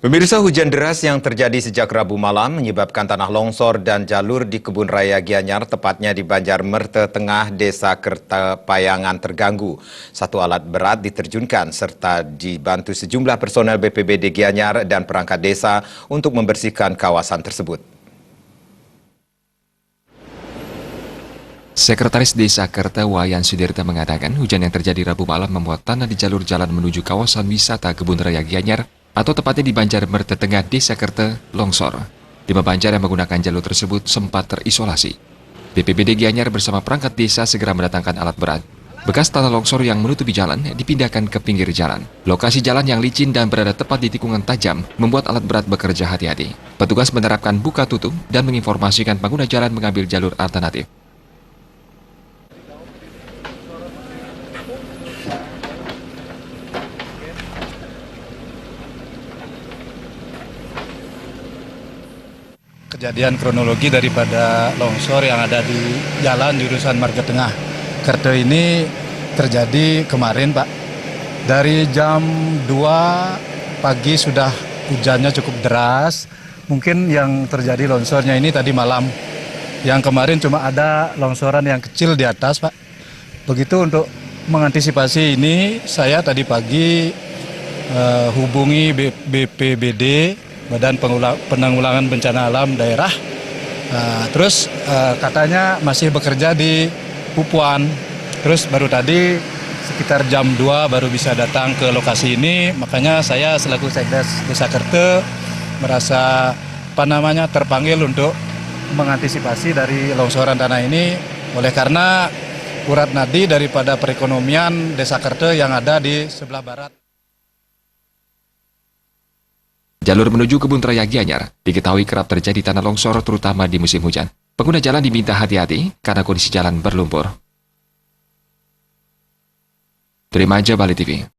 Pemirsa, hujan deras yang terjadi sejak Rabu malam menyebabkan tanah longsor dan jalur di Kebun Raya Gianyar, tepatnya di Banjarmerte Tengah, Desa Kertapayangan terganggu. Satu alat berat diterjunkan serta dibantu sejumlah personel BPBD Gianyar dan perangkat desa untuk membersihkan kawasan tersebut. Sekretaris Desa Kerta Wayan Sudirta mengatakan hujan yang terjadi Rabu malam membuat tanah di jalur jalan menuju kawasan wisata Kebun Raya Gianyar atau tepatnya di Banjarmerte Tengah, Desa Kerta, longsor. 5 banjar yang menggunakan jalur tersebut sempat terisolasi. BPBD Gianyar bersama perangkat desa segera mendatangkan alat berat. Bekas tanah longsor yang menutupi jalan dipindahkan ke pinggir jalan. Lokasi jalan yang licin dan berada tepat di tikungan tajam membuat alat berat bekerja hati-hati. Petugas menerapkan buka tutup dan menginformasikan pengguna jalan mengambil jalur alternatif. Kejadian kronologi daripada longsor yang ada di jalan jurusan Marga Tengah Kerta ini terjadi kemarin, Pak. Dari jam 2 pagi sudah hujannya cukup deras. Mungkin yang terjadi longsornya ini tadi malam. Yang kemarin cuma ada longsoran yang kecil di atas, Pak. Begitu untuk mengantisipasi ini, saya tadi pagi hubungi BPBD, Badan Penanggulangan Bencana Alam Daerah. Terus katanya masih bekerja di Pupuan. Terus baru tadi sekitar jam 2 baru bisa datang ke lokasi ini. Makanya saya selaku Sekdes Desa Kerta merasa terpanggil untuk mengantisipasi dari longsoran tanah ini. Oleh karena urat nadi daripada perekonomian Desa Kerta yang ada di sebelah barat. Jalur menuju Kebun Raya Gianyar diketahui kerap terjadi tanah longsor terutama di musim hujan. Pengguna jalan diminta hati-hati karena kondisi jalan berlumpur. Dari Bali TV.